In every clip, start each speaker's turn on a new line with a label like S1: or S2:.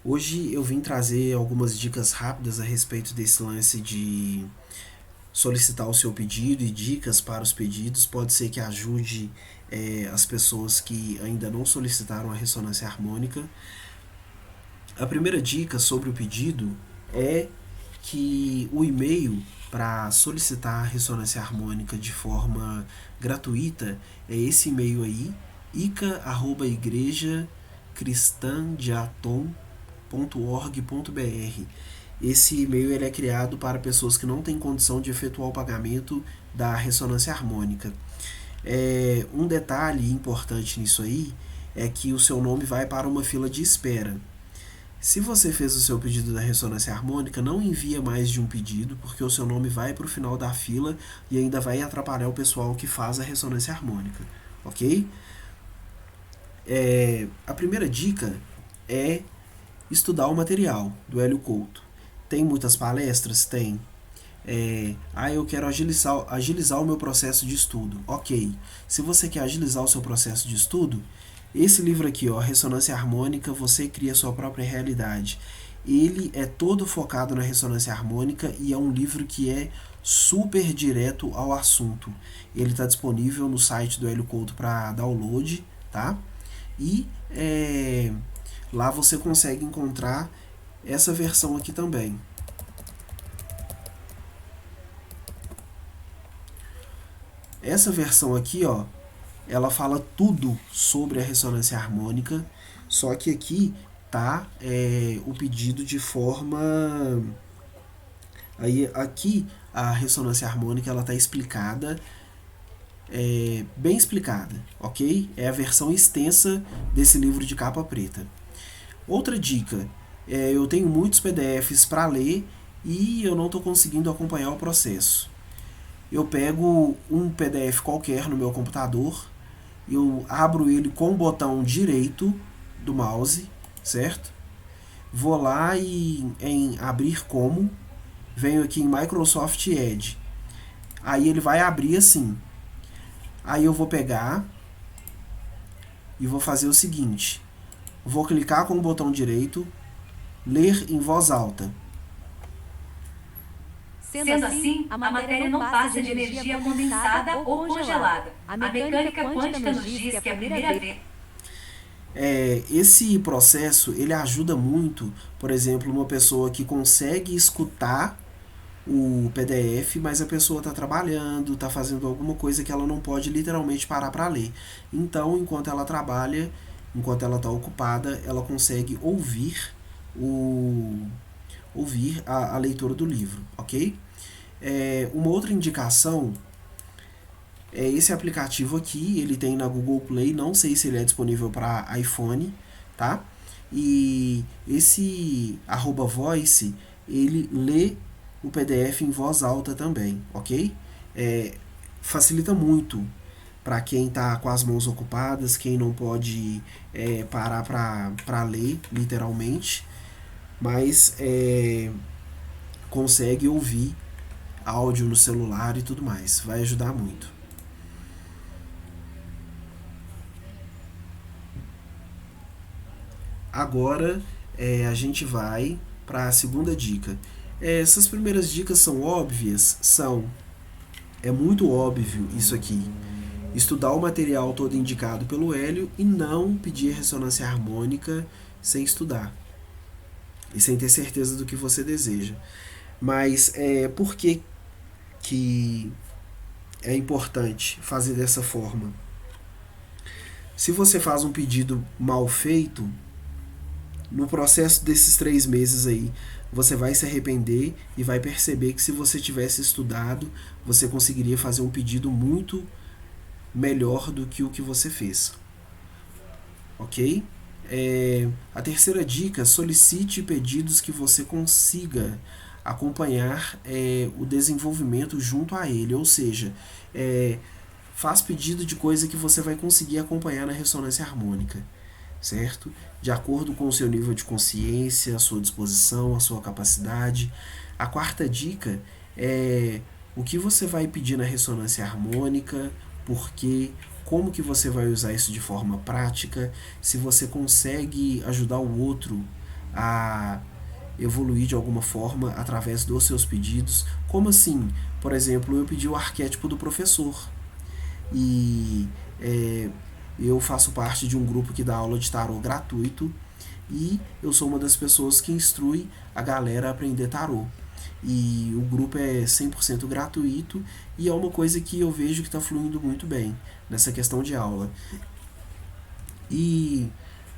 S1: Hoje eu vim trazer algumas dicas rápidas a respeito desse lance de solicitar o seu pedido e dicas para os pedidos. Pode ser que ajude as pessoas que ainda não solicitaram a ressonância harmônica. A primeira dica sobre o pedido é que o e-mail para solicitar a ressonância harmônica de forma gratuita é esse e-mail aí, ica@igrejacristandeatom.org.br. Esse e-mail ele é criado para pessoas que não têm condição de efetuar o pagamento da ressonância harmônica. Um detalhe importante nisso aí é que o seu nome vai para uma fila de espera. Se você fez o seu pedido da ressonância harmônica, não envia mais de um pedido, porque o seu nome vai para o final da fila e ainda vai atrapalhar o pessoal que faz a ressonância harmônica, ok? A primeira dica é estudar o material do Hélio Couto. Tem muitas palestras? Tem. Eu quero agilizar o meu processo de estudo. Ok. Se você quer agilizar o seu processo de estudo, esse livro aqui, ó, Ressonância Harmônica, você cria a sua própria realidade. Ele é todo focado na ressonância harmônica e é um livro que é super direto ao assunto. Ele está disponível no site do Hélio Couto para download, tá? E lá você consegue encontrar essa versão aqui também. Essa versão aqui, ó, ela fala tudo sobre a ressonância harmônica, só que aqui tá o pedido de forma... Aí aqui a ressonância harmônica ela tá explicada, bem explicada, ok? É a versão extensa desse livro de capa preta. Outra dica, eu tenho muitos PDFs para ler e eu não estou conseguindo acompanhar o processo. Eu pego um PDF qualquer no meu computador, eu abro ele com o botão direito do mouse, certo? Vou lá e em abrir como, venho aqui em Microsoft Edge. Aí ele vai abrir assim. Aí eu vou pegar e vou fazer o seguinte. Vou clicar com o botão direito, ler em voz alta.
S2: Sendo assim, a matéria não passa de energia condensada ou congelada. A mecânica quântica nos diz que a primeira vez...
S1: Esse processo ele ajuda muito, por exemplo, uma pessoa que consegue escutar o PDF, mas a pessoa está trabalhando, está fazendo alguma coisa que ela não pode literalmente parar para ler. Então, enquanto ela trabalha, enquanto ela está ocupada, ela consegue ouvir a leitura do livro, ok? Uma outra indicação é esse aplicativo aqui, ele tem na Google Play, não sei se ele é disponível para iPhone, tá? E esse @voice, ele lê o PDF em voz alta também, ok? Facilita muito para quem está com as mãos ocupadas, quem não pode parar para ler, literalmente, mas consegue ouvir áudio no celular e tudo mais. Vai ajudar muito. Agora a gente vai para a segunda dica. Essas primeiras dicas são óbvias? São. É muito óbvio isso aqui. Estudar o material todo indicado pelo Hélio e não pedir ressonância harmônica sem estudar. E sem ter certeza do que você deseja. Mas por que é importante fazer dessa forma? Se você faz um pedido mal feito, no processo desses 3 meses aí, você vai se arrepender e vai perceber que se você tivesse estudado, você conseguiria fazer um pedido muito melhor do que o que você fez. Ok? A terceira dica, solicite pedidos que você consiga acompanhar o desenvolvimento junto a ele, ou seja, faz pedido de coisa que você vai conseguir acompanhar na ressonância harmônica, certo? De acordo com o seu nível de consciência, a sua disposição, a sua capacidade. A quarta dica é o que você vai pedir na ressonância harmônica, por quê, como que você vai usar isso de forma prática, se você consegue ajudar o outro a evoluir de alguma forma através dos seus pedidos. Como assim? Por exemplo, eu pedi o arquétipo do professor e eu faço parte de um grupo que dá aula de tarô gratuito e eu sou uma das pessoas que instrui a galera a aprender tarô. E o grupo é 100% gratuito e é uma coisa que eu vejo que está fluindo muito bem nessa questão de aula. E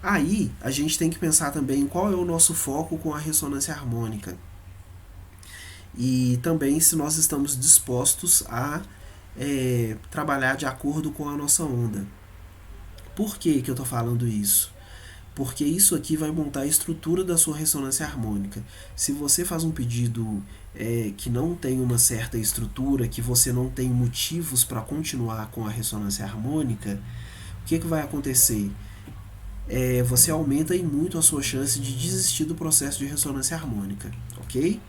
S1: aí a gente tem que pensar também qual é o nosso foco com a ressonância harmônica. E também se nós estamos dispostos a trabalhar de acordo com a nossa onda. Por que eu estou falando isso? Porque isso aqui vai montar a estrutura da sua ressonância harmônica. Se você faz um pedido que não tem uma certa estrutura, que você não tem motivos para continuar com a ressonância harmônica, o que vai acontecer? Você aumenta aí muito a sua chance de desistir do processo de ressonância harmônica, ok?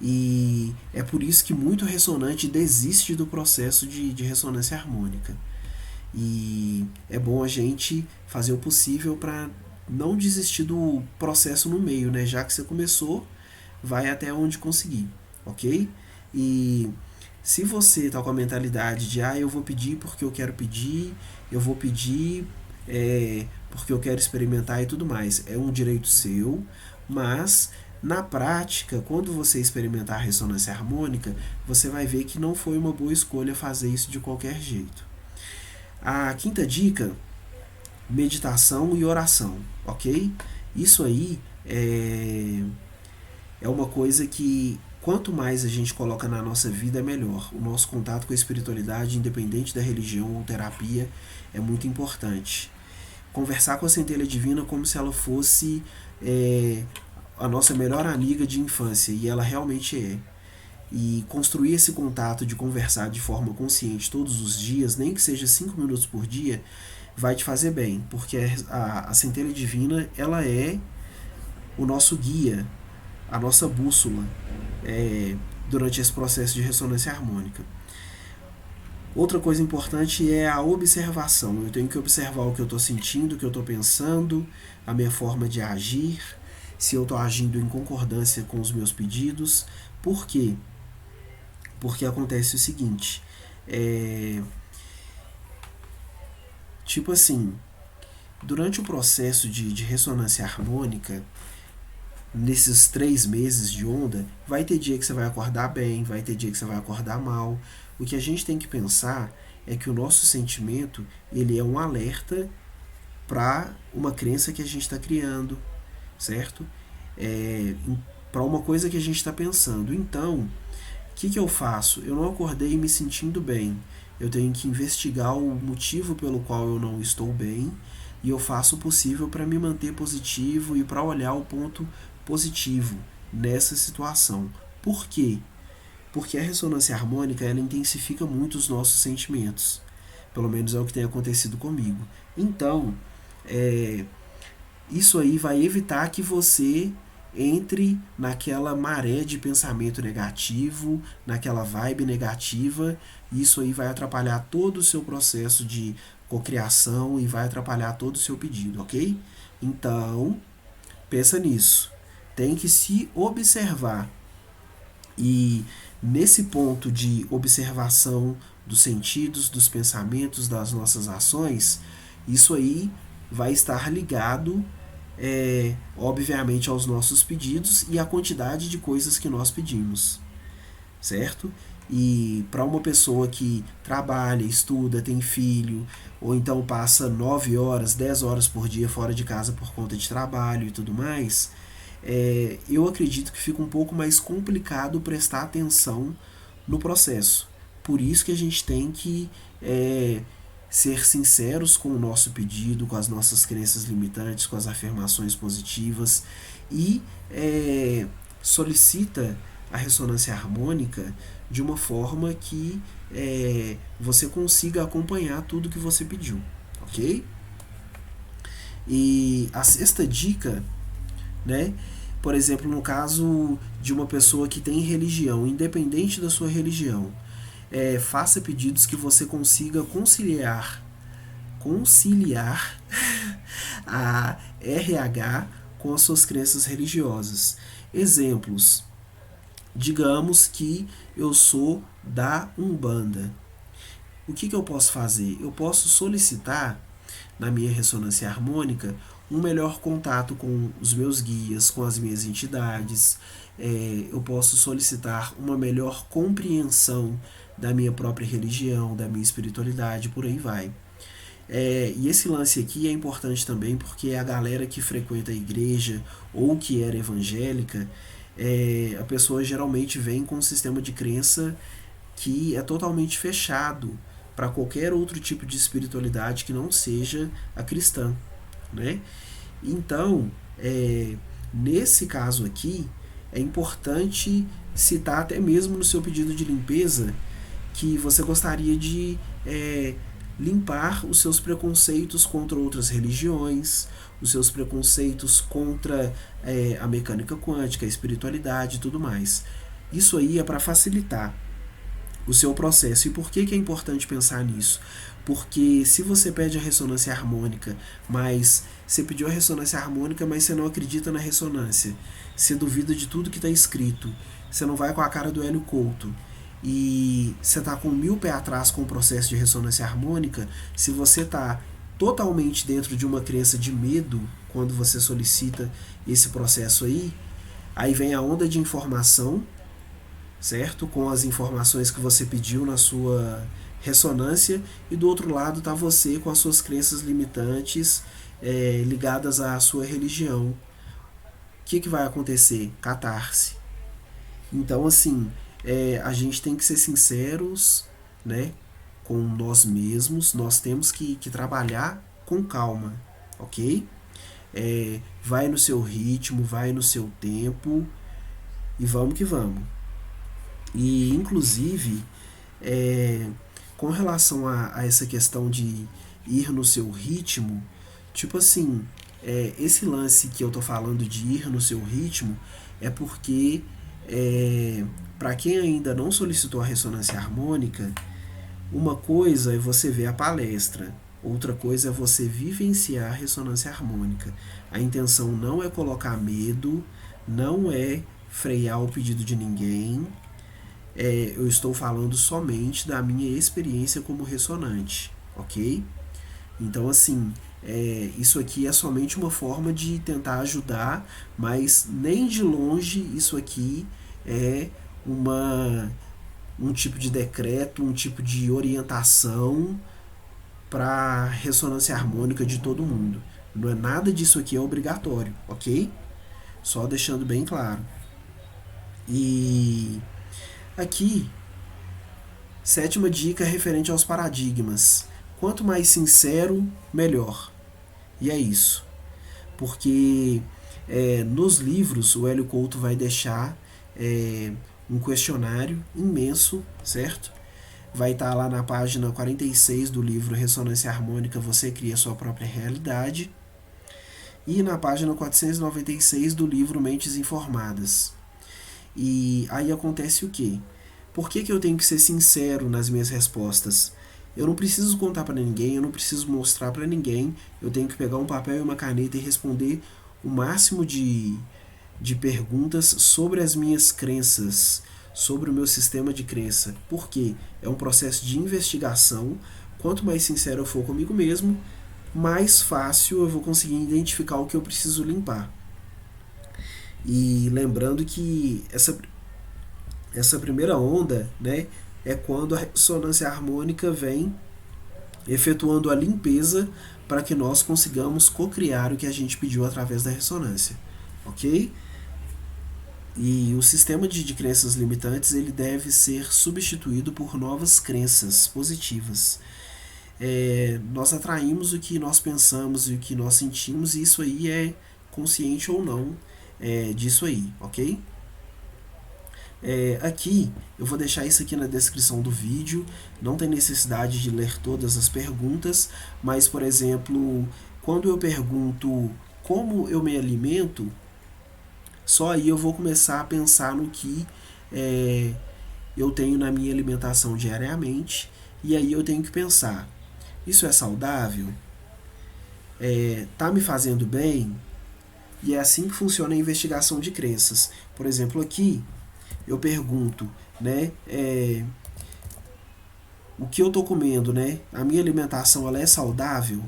S1: E é por isso que muito ressonante desiste do processo de ressonância harmônica. E é bom a gente fazer o possível para não desistir do processo no meio, né? Já que você começou, vai até onde conseguir, ok? E se você tá com a mentalidade de eu vou pedir porque eu quero pedir, eu vou pedir porque eu quero experimentar e tudo mais, é um direito seu, mas na prática, quando você experimentar a ressonância harmônica, você vai ver que não foi uma boa escolha fazer isso de qualquer jeito. A quinta dica: meditação e oração, ok? Isso aí é uma coisa que quanto mais a gente coloca na nossa vida, é melhor. O nosso contato com a espiritualidade, independente da religião ou terapia, é muito importante. Conversar com a centelha divina como se ela fosse a nossa melhor amiga de infância, e ela realmente é. E construir esse contato de conversar de forma consciente todos os dias, nem que seja 5 minutos por dia, vai te fazer bem, porque a centelha divina, ela é o nosso guia, a nossa bússola durante esse processo de ressonância harmônica. Outra coisa importante é a observação. Eu tenho que observar o que eu estou sentindo, o que eu estou pensando, a minha forma de agir, se eu estou agindo em concordância com os meus pedidos. Por quê? Porque acontece o seguinte, tipo assim, durante o processo de ressonância harmônica, nesses 3 meses de onda, vai ter dia que você vai acordar bem, vai ter dia que você vai acordar mal. O que a gente tem que pensar é que o nosso sentimento, ele é um alerta para uma crença que a gente está criando, certo? Para uma coisa que a gente está pensando. Então, o que eu faço? Eu não acordei me sentindo bem. Eu tenho que investigar o motivo pelo qual eu não estou bem e eu faço o possível para me manter positivo e para olhar o ponto positivo nessa situação. Por quê? Porque a ressonância harmônica, ela intensifica muito os nossos sentimentos. Pelo menos é o que tem acontecido comigo. Então, isso aí vai evitar que você entre naquela maré de pensamento negativo, naquela vibe negativa, e isso aí vai atrapalhar todo o seu processo de cocriação e vai atrapalhar todo o seu pedido, ok? Então, pensa nisso. Tem que se observar. E nesse ponto de observação dos sentidos, dos pensamentos, das nossas ações, isso aí vai estar ligado, obviamente, aos nossos pedidos e à quantidade de coisas que nós pedimos, certo? E para uma pessoa que trabalha, estuda, tem filho, ou então passa 9 horas, 10 horas por dia fora de casa por conta de trabalho e tudo mais, eu acredito que fica um pouco mais complicado prestar atenção no processo. Por isso que a gente tem que ser sinceros com o nosso pedido, com as nossas crenças limitantes, com as afirmações positivas e solicita a ressonância harmônica de uma forma que você consiga acompanhar tudo que você pediu, ok? E a sexta dica, né? Por exemplo, no caso de uma pessoa que tem religião, independente da sua religião, faça pedidos que você consiga conciliar a RH com as suas crenças religiosas. Exemplos: digamos que eu sou da Umbanda. O que eu posso fazer? Eu posso solicitar, na minha ressonância harmônica, um melhor contato com os meus guias, com as minhas entidades. Eu posso solicitar uma melhor compreensão da minha própria religião, da minha espiritualidade, por aí vai. E esse lance aqui é importante também porque a galera que frequenta a igreja ou que era evangélica, a pessoa geralmente vem com um sistema de crença que é totalmente fechado para qualquer outro tipo de espiritualidade que não seja a cristã, né? Então, nesse caso aqui, é importante citar até mesmo no seu pedido de limpeza que você gostaria de limpar os seus preconceitos contra outras religiões, os seus preconceitos contra a mecânica quântica, a espiritualidade e tudo mais. Isso aí é para facilitar o seu processo. E por que é importante pensar nisso? Porque se você pede a ressonância harmônica, mas você pediu a ressonância harmônica, mas você não acredita na ressonância, você duvida de tudo que está escrito, você não vai com a cara do Hélio Couto, e você está com 1000 pés atrás com o processo de ressonância harmônica, se você está totalmente dentro de uma crença de medo quando você solicita esse processo aí vem a onda de informação, certo? Com as informações que você pediu na sua ressonância, e do outro lado está você com as suas crenças limitantes ligadas à sua religião. O que vai acontecer? Catarse. Então, assim, a gente tem que ser sinceros, né, com nós mesmos. Nós temos que trabalhar com calma, ok? Vai no seu ritmo, vai no seu tempo, e vamos que vamos. E, inclusive, com relação a essa questão de ir no seu ritmo, tipo assim, esse lance que eu tô falando de ir no seu ritmo é porque, para quem ainda não solicitou a ressonância harmônica, uma coisa é você ver a palestra, outra coisa é você vivenciar a ressonância harmônica. A intenção não é colocar medo, não é frear o pedido de ninguém. Eu estou falando somente da minha experiência como ressonante, ok? Então, assim, isso aqui é somente uma forma de tentar ajudar, mas nem de longe isso aqui é um tipo de decreto, um tipo de orientação para ressonância harmônica de todo mundo. Não é nada disso aqui é obrigatório, ok? Só deixando bem claro. E aqui, 7ª dica referente aos paradigmas. Quanto mais sincero, melhor. E é isso. Porque nos livros o Hélio Couto vai deixar um questionário imenso, certo? Vai estar lá na página 46 do livro Ressonância Harmônica, Você Cria Sua Própria Realidade. E na página 496 do livro Mentes Informadas. E aí acontece o quê? Por que eu tenho que ser sincero nas minhas respostas? Eu não preciso contar para ninguém, eu não preciso mostrar para ninguém, eu tenho que pegar um papel e uma caneta e responder o máximo de perguntas sobre as minhas crenças, sobre o meu sistema de crença. Por quê? É um processo de investigação. Quanto mais sincero eu for comigo mesmo, mais fácil eu vou conseguir identificar o que eu preciso limpar. E lembrando que essa primeira onda, né, é quando a ressonância harmônica vem efetuando a limpeza para que nós consigamos cocriar o que a gente pediu através da ressonância, ok? E o sistema de crenças limitantes ele deve ser substituído por novas crenças positivas. Nós atraímos o que nós pensamos e o que nós sentimos, e isso aí é consciente ou não disso aí, ok? Aqui, eu vou deixar isso aqui na descrição do vídeo, não tem necessidade de ler todas as perguntas, mas, por exemplo, quando eu pergunto como eu me alimento, só aí eu vou começar a pensar no que eu tenho na minha alimentação diariamente, e aí eu tenho que pensar, isso é saudável? Tá me fazendo bem? E é assim que funciona a investigação de crenças. Por exemplo, aqui eu pergunto, né, o que eu estou comendo, né? A minha alimentação, ela é saudável?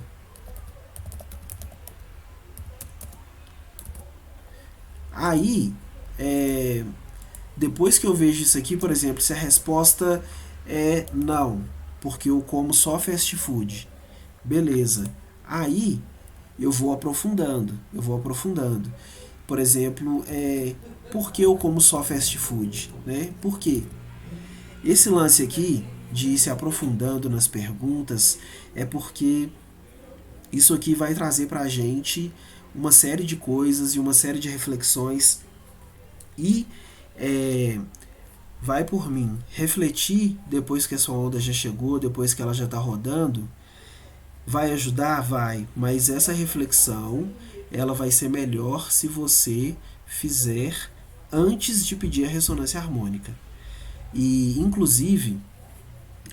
S1: Aí, depois que eu vejo isso aqui, por exemplo, se a resposta é não, porque eu como só fast food, beleza. Aí eu vou aprofundando, eu vou aprofundando. Por exemplo, por que eu como só fast food? Né? Por quê? Esse lance aqui de ir se aprofundando nas perguntas é porque isso aqui vai trazer pra gente uma série de coisas e uma série de reflexões e vai por mim. Refletir depois que a sua onda já chegou, depois que ela já está rodando, vai ajudar? Vai. Mas essa reflexão, ela vai ser melhor se você fizer antes de pedir a ressonância harmônica. E, inclusive,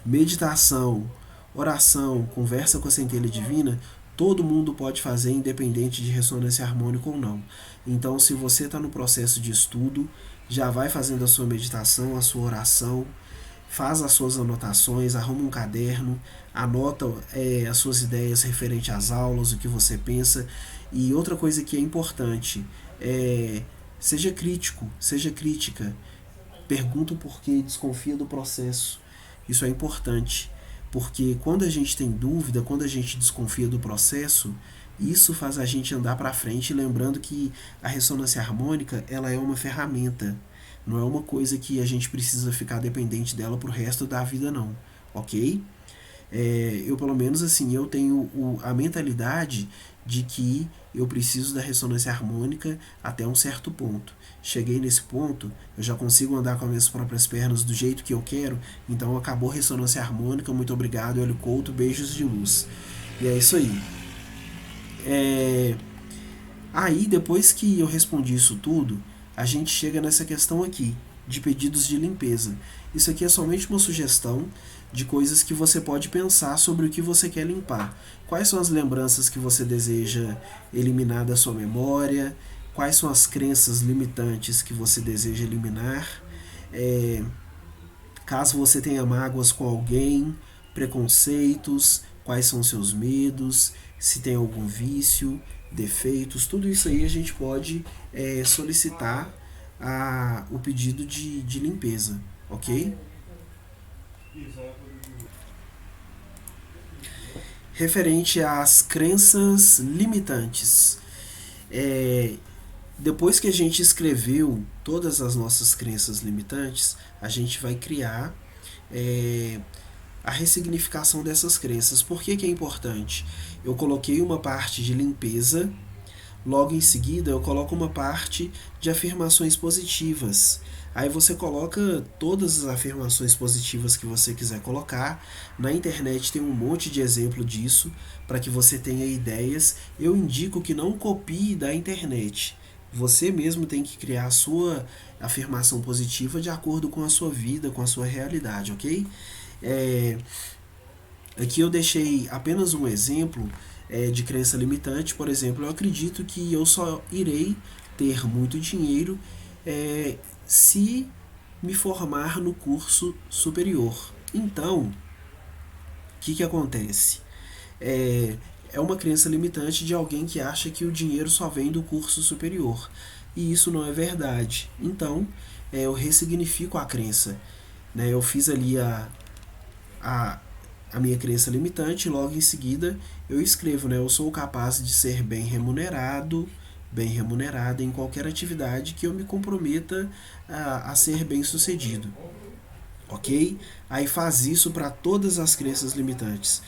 S1: meditação, oração, conversa com a centelha divina, todo mundo pode fazer, independente de ressonância harmônica ou não. Então, se você está no processo de estudo, já vai fazendo a sua meditação, a sua oração, faz as suas anotações, arruma um caderno, anota as suas ideias referente às aulas, o que você pensa. E outra coisa que é importante, seja crítico, seja crítica. Pergunta o porquê, desconfia do processo. Isso é importante, porque quando a gente tem dúvida, quando a gente desconfia do processo, isso faz a gente andar para frente, lembrando que a ressonância harmônica, ela é uma ferramenta, não é uma coisa que a gente precisa ficar dependente dela pro resto da vida, não, ok? Eu pelo menos assim, eu tenho a mentalidade de que eu preciso da ressonância harmônica até um certo ponto. Cheguei nesse ponto, eu já consigo andar com as minhas próprias pernas do jeito que eu quero, então acabou a ressonância harmônica, muito obrigado, Hélio Couto, beijos de luz. E é isso aí. Aí, depois que eu respondi isso tudo, a gente chega nessa questão aqui, de pedidos de limpeza. Isso aqui é somente uma sugestão de coisas que você pode pensar sobre o que você quer limpar. Quais são as lembranças que você deseja eliminar da sua memória? Quais são as crenças limitantes que você deseja eliminar? Caso você tenha mágoas com alguém, preconceitos, quais são seus medos, se tem algum vício, defeitos, tudo isso aí a gente pode solicitar o pedido de limpeza, ok? Referente às crenças limitantes. Depois que a gente escreveu todas as nossas crenças limitantes, a gente vai criar a ressignificação dessas crenças. Por que é importante? Eu coloquei uma parte de limpeza, logo em seguida eu coloco uma parte de afirmações positivas. Aí você coloca todas as afirmações positivas que você quiser colocar. Na internet tem um monte de exemplo disso, para que você tenha ideias. Eu indico que não copie da internet. Você mesmo tem que criar a sua afirmação positiva de acordo com a sua vida, com a sua realidade, ok? Aqui eu deixei apenas um exemplo de crença limitante. Por exemplo, eu acredito que eu só irei ter muito dinheiro se me formar no curso superior. Então, o que acontece? É uma crença limitante de alguém que acha que o dinheiro só vem do curso superior. E isso não é verdade. Então, eu ressignifico a crença. Eu fiz ali a minha crença limitante, e logo em seguida eu escrevo, eu sou capaz de ser bem remunerada em qualquer atividade que eu me comprometa a ser bem sucedido, ok? Aí faz isso para todas as crenças limitantes.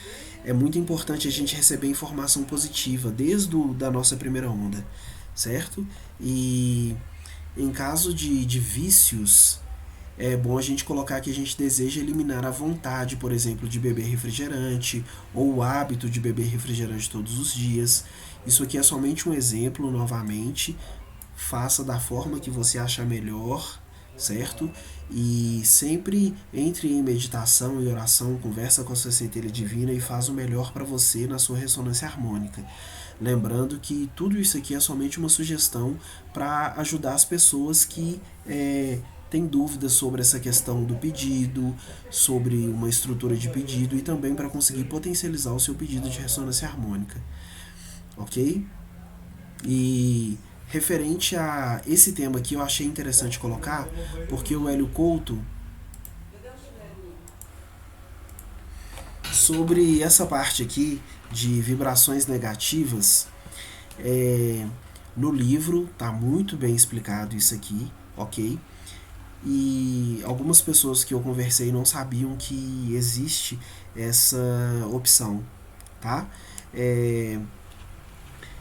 S1: É muito importante a gente receber informação positiva desde da nossa primeira onda, certo? E em caso de vícios, é bom a gente colocar que a gente deseja eliminar a vontade, por exemplo, de beber refrigerante ou o hábito de beber refrigerante todos os dias. Isso aqui é somente um exemplo, novamente. Faça da forma que você achar melhor, certo? E sempre entre em meditação e oração, conversa com a sua centelha divina e faz o melhor para você na sua ressonância harmônica. Lembrando que tudo isso aqui é somente uma sugestão para ajudar as pessoas que têm dúvidas sobre essa questão do pedido, sobre uma estrutura de pedido e também para conseguir potencializar o seu pedido de ressonância harmônica, ok? E referente a esse tema aqui eu achei interessante colocar, porque o Hélio Couto, sobre essa parte aqui de vibrações negativas, no livro tá muito bem explicado isso aqui, ok? E algumas pessoas que eu conversei não sabiam que existe essa opção, tá?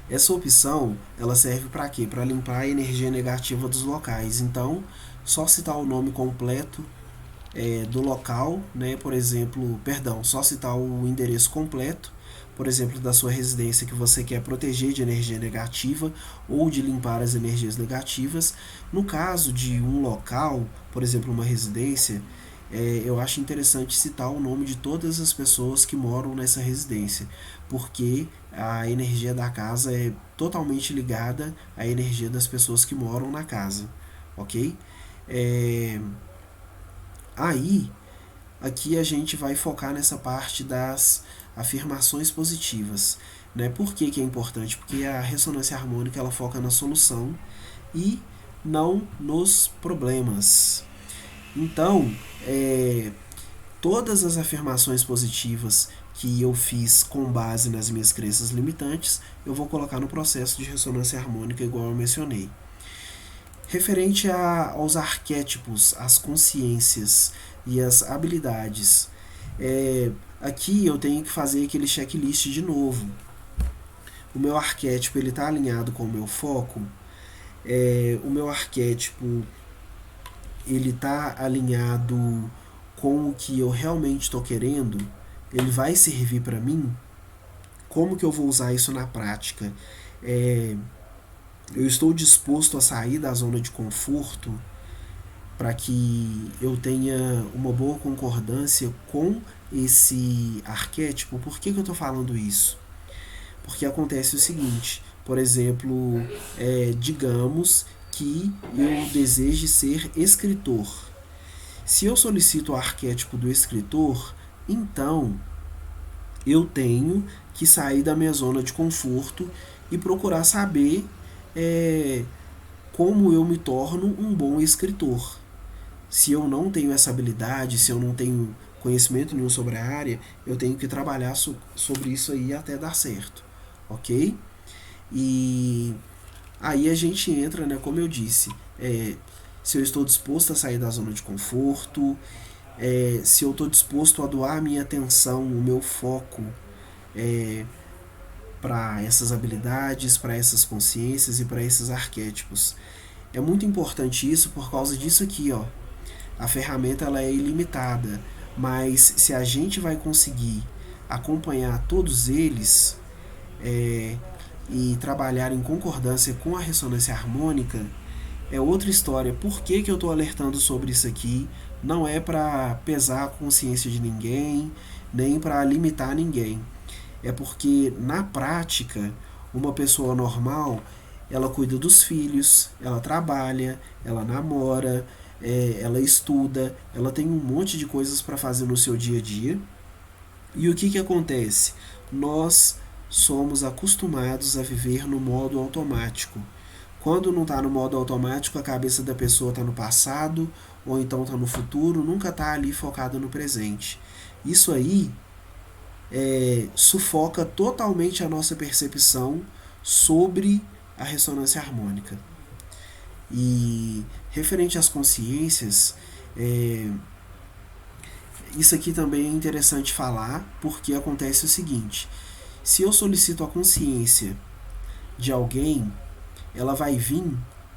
S1: Essa opção, ela serve para quê? Para limpar a energia negativa dos locais. Então, só citar o nome completo do local, né? Por exemplo, só citar o endereço completo, por exemplo, da sua residência que você quer proteger de energia negativa ou de limpar as energias negativas. No caso de um local, por exemplo, uma residência, eu acho interessante citar o nome de todas as pessoas que moram nessa residência, porque a energia da casa é totalmente ligada à energia das pessoas que moram na casa, ok? Aí, aqui a gente vai focar nessa parte das afirmações positivas, né? Por que que é importante? Porque a ressonância harmônica ela foca na solução e não nos problemas. Então, todas as afirmações positivas que eu fiz com base nas minhas crenças limitantes, eu vou colocar no processo de ressonância harmônica, igual eu mencionei. Referente aos arquétipos, às consciências e às habilidades, aqui eu tenho que fazer aquele checklist de novo. O meu arquétipo está alinhado com o meu foco? O meu arquétipo ele está alinhado com o que eu realmente estou querendo? Ele vai servir para mim? Como que eu vou usar isso na prática? Eu estou disposto a sair da zona de conforto para que eu tenha uma boa concordância com esse arquétipo? Por que eu estou falando isso? Porque acontece o seguinte, por exemplo, digamos que eu deseje ser escritor. Se eu solicito o arquétipo do escritor, então eu tenho que sair da minha zona de conforto e procurar saber como eu me torno um bom escritor. Se eu não tenho essa habilidade, se eu não tenho conhecimento nenhum sobre a área, eu tenho que trabalhar sobre isso aí até dar certo, ok? E aí a gente entra, né, como eu disse, se eu estou disposto a sair da zona de conforto, se eu estou disposto a doar a minha atenção, o meu foco para essas habilidades, para essas consciências e para esses arquétipos. É muito importante isso por causa disso aqui, ó. A ferramenta ela é ilimitada, mas se a gente vai conseguir acompanhar todos eles e trabalhar em concordância com a ressonância harmônica, é outra história. Por que eu estou alertando sobre isso aqui? Não é para pesar a consciência de ninguém, nem para limitar ninguém. É porque, na prática, uma pessoa normal, ela cuida dos filhos, ela trabalha, ela namora, ela estuda, ela tem um monte de coisas para fazer no seu dia a dia. E o que acontece? Nós somos acostumados a viver no modo automático. Quando não está no modo automático, a cabeça da pessoa está no passado, ou então está no futuro, nunca está ali focada no presente. Isso aí sufoca totalmente a nossa percepção sobre a ressonância harmônica. E referente às consciências, isso aqui também é interessante falar, porque acontece o seguinte: se eu solicito a consciência de alguém, ela vai vir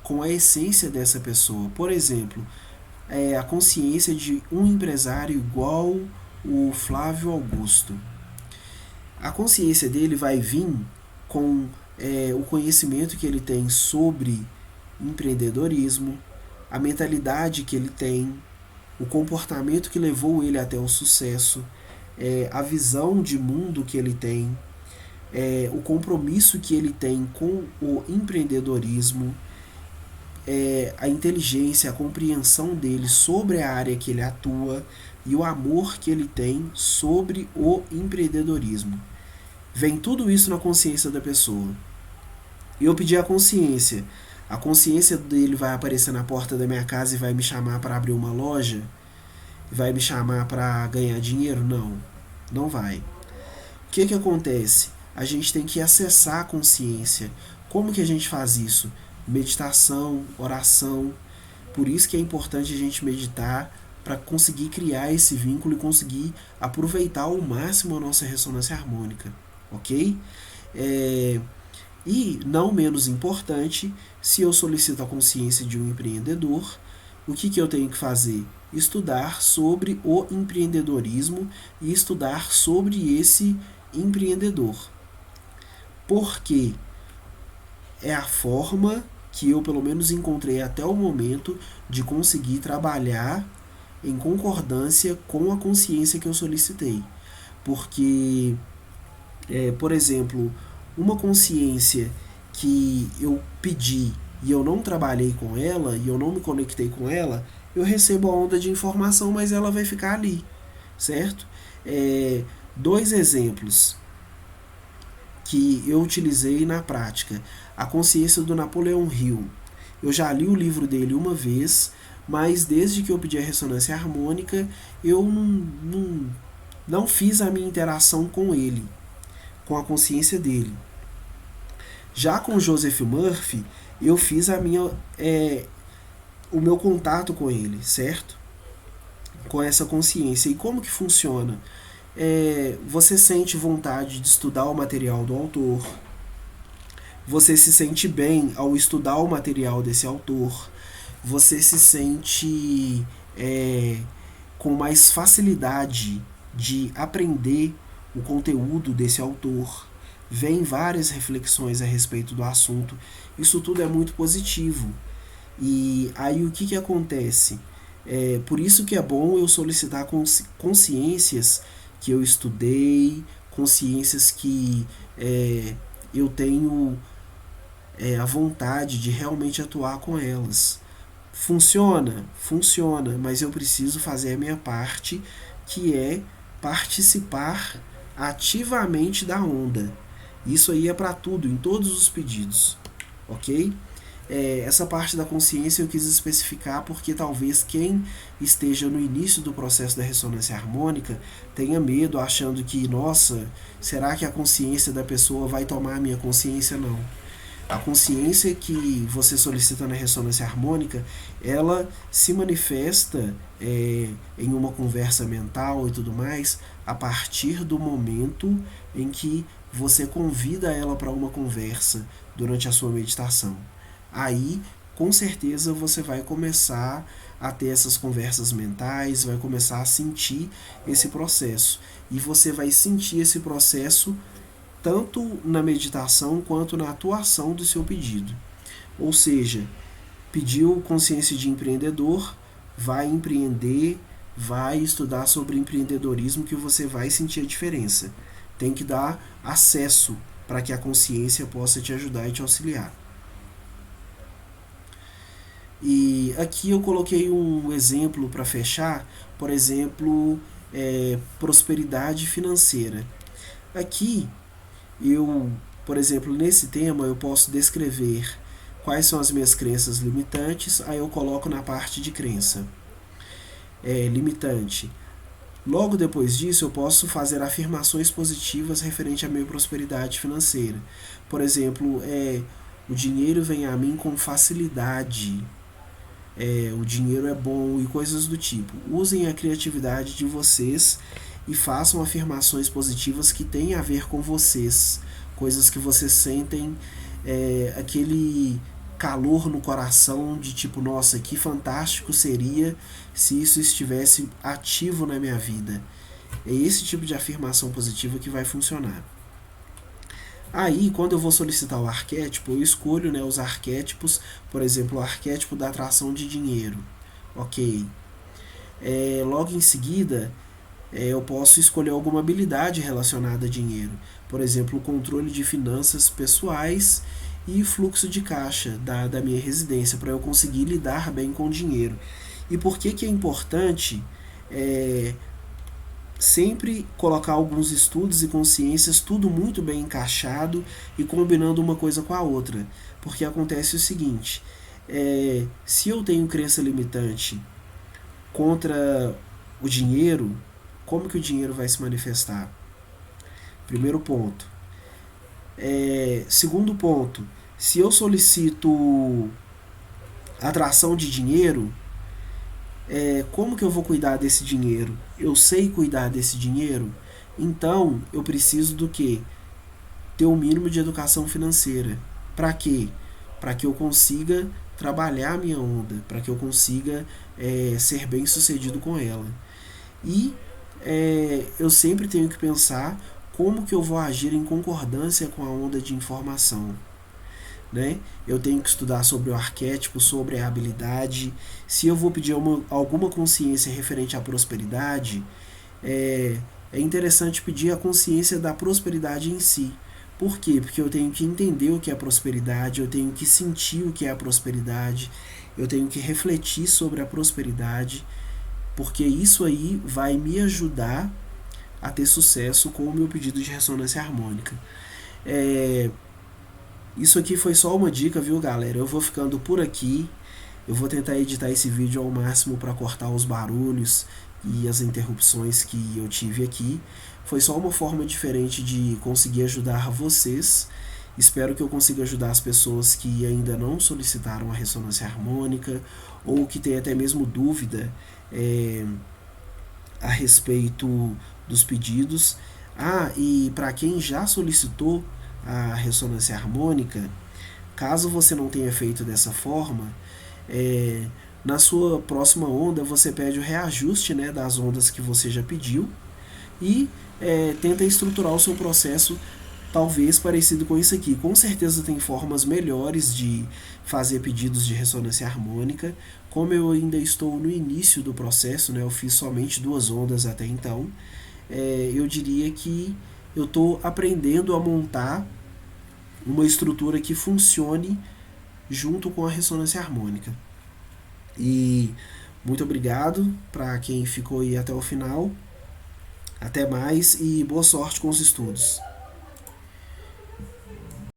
S1: com a essência dessa pessoa. Por exemplo, a consciência de um empresário igual o Flávio Augusto. A consciência dele vai vir com o conhecimento que ele tem sobre empreendedorismo, a mentalidade que ele tem, o comportamento que levou ele até o sucesso, a visão de mundo que ele tem. o compromisso que ele tem com o empreendedorismo, a inteligência, a compreensão dele sobre a área que ele atua e o amor que ele tem sobre o empreendedorismo. Vem tudo isso na consciência da pessoa. E eu pedi a consciência. A consciência dele vai aparecer na porta da minha casa e vai me chamar para abrir uma loja? Vai me chamar para ganhar dinheiro? Não, não vai. O que acontece? A gente tem que acessar a consciência. Como que a gente faz isso? Meditação, oração. Por isso que é importante a gente meditar para conseguir criar esse vínculo e conseguir aproveitar ao máximo a nossa ressonância harmônica, ok? E, não menos importante, se eu solicito a consciência de um empreendedor, o que eu tenho que fazer? Estudar sobre o empreendedorismo e estudar sobre esse empreendedor. Porque é a forma que eu, pelo menos, encontrei até o momento de conseguir trabalhar em concordância com a consciência que eu solicitei. Porque, por exemplo, uma consciência que eu pedi e eu não trabalhei com ela, e eu não me conectei com ela, eu recebo a onda de informação, mas ela vai ficar ali, certo? 2 exemplos que eu utilizei na prática. A consciência do Napoleão Hill. Eu já li o livro dele uma vez, mas desde que eu pedi a ressonância harmônica, eu não fiz a minha interação com ele, com a consciência dele. Já com Joseph Murphy, eu fiz o meu contato com ele, certo? Com essa consciência. E como que funciona? Você sente vontade de estudar o material do autor, você se sente bem ao estudar o material desse autor, você se sente com mais facilidade de aprender o conteúdo desse autor, vem várias reflexões a respeito do assunto, isso tudo é muito positivo. E aí o que acontece? Por isso que é bom eu solicitar consciências que eu estudei, consciências que eu tenho a vontade de realmente atuar com elas. Funciona? Funciona, mas eu preciso fazer a minha parte, que é participar ativamente da onda. Isso aí é para tudo, em todos os pedidos, ok? Essa parte da consciência eu quis especificar porque talvez quem esteja no início do processo da ressonância harmônica tenha medo, achando que, nossa, será que a consciência da pessoa vai tomar a minha consciência? Não. A consciência que você solicita na ressonância harmônica, ela se manifesta em uma conversa mental e tudo mais, a partir do momento em que você convida ela para uma conversa durante a sua meditação. Aí, com certeza, você vai começar a ter essas conversas mentais, vai começar a sentir esse processo. E você vai sentir esse processo tanto na meditação quanto na atuação do seu pedido. Ou seja, pediu consciência de empreendedor, vai empreender, vai estudar sobre empreendedorismo, que você vai sentir a diferença. Tem que dar acesso para que a consciência possa te ajudar e te auxiliar. E aqui eu coloquei um exemplo para fechar, por exemplo, prosperidade financeira. Aqui, por exemplo, nesse tema eu posso descrever quais são as minhas crenças limitantes, aí eu coloco na parte de crença limitante. Logo depois disso, eu posso fazer afirmações positivas referente à minha prosperidade financeira. Por exemplo, o dinheiro vem a mim com facilidade, o dinheiro é bom e coisas do tipo. Usem a criatividade de vocês e façam afirmações positivas que têm a ver com vocês, coisas que vocês sentem aquele calor no coração de tipo, nossa, que fantástico seria se isso estivesse ativo na minha vida. É esse tipo de afirmação positiva que vai funcionar. Aí, quando eu vou solicitar o arquétipo, eu escolho os arquétipos, por exemplo, o arquétipo da atração de dinheiro. Ok. Logo em seguida, eu posso escolher alguma habilidade relacionada a dinheiro. Por exemplo, o controle de finanças pessoais e fluxo de caixa da minha residência, para eu conseguir lidar bem com o dinheiro. E por que é importante sempre colocar alguns estudos e consciências, tudo muito bem encaixado e combinando uma coisa com a outra? Porque acontece o seguinte, se eu tenho crença limitante contra o dinheiro, como que o dinheiro vai se manifestar? Primeiro ponto. Segundo ponto, se eu solicito atração de dinheiro, como que eu vou cuidar desse dinheiro? Eu sei cuidar desse dinheiro? Então, eu preciso do quê? Ter um mínimo de educação financeira. Para quê? Para que eu consiga trabalhar a minha onda, para que eu consiga ser bem sucedido com ela. E eu sempre tenho que pensar como que eu vou agir em concordância com a onda de informação. Né? Eu tenho que estudar sobre o arquétipo, sobre a habilidade. Se eu vou pedir alguma consciência referente à prosperidade, é interessante pedir a consciência da prosperidade em si. Por quê? Porque eu tenho que entender o que é prosperidade, eu tenho que sentir o que é a prosperidade, eu tenho que refletir sobre a prosperidade, porque isso aí vai me ajudar a ter sucesso com o meu pedido de ressonância harmônica. Isso aqui foi só uma dica, viu, galera? Eu vou ficando por aqui. Eu vou tentar editar esse vídeo ao máximo para cortar os barulhos e as interrupções que eu tive aqui. Foi só uma forma diferente de conseguir ajudar vocês. Espero que eu consiga ajudar as pessoas que ainda não solicitaram a ressonância harmônica ou que têm até mesmo dúvida a respeito dos pedidos. E para quem já solicitou a ressonância harmônica, caso você não tenha feito dessa forma, na sua próxima onda você pede o reajuste, né, das ondas que você já pediu e tenta estruturar o seu processo talvez parecido com isso aqui. Com certeza tem formas melhores de fazer pedidos de ressonância harmônica. Como eu ainda estou no início do processo, né, eu fiz somente 2 ondas até então, eu diria que eu estou aprendendo a montar uma estrutura que funcione junto com a ressonância harmônica. E muito obrigado para quem ficou aí até o final. Até mais e boa sorte com os estudos.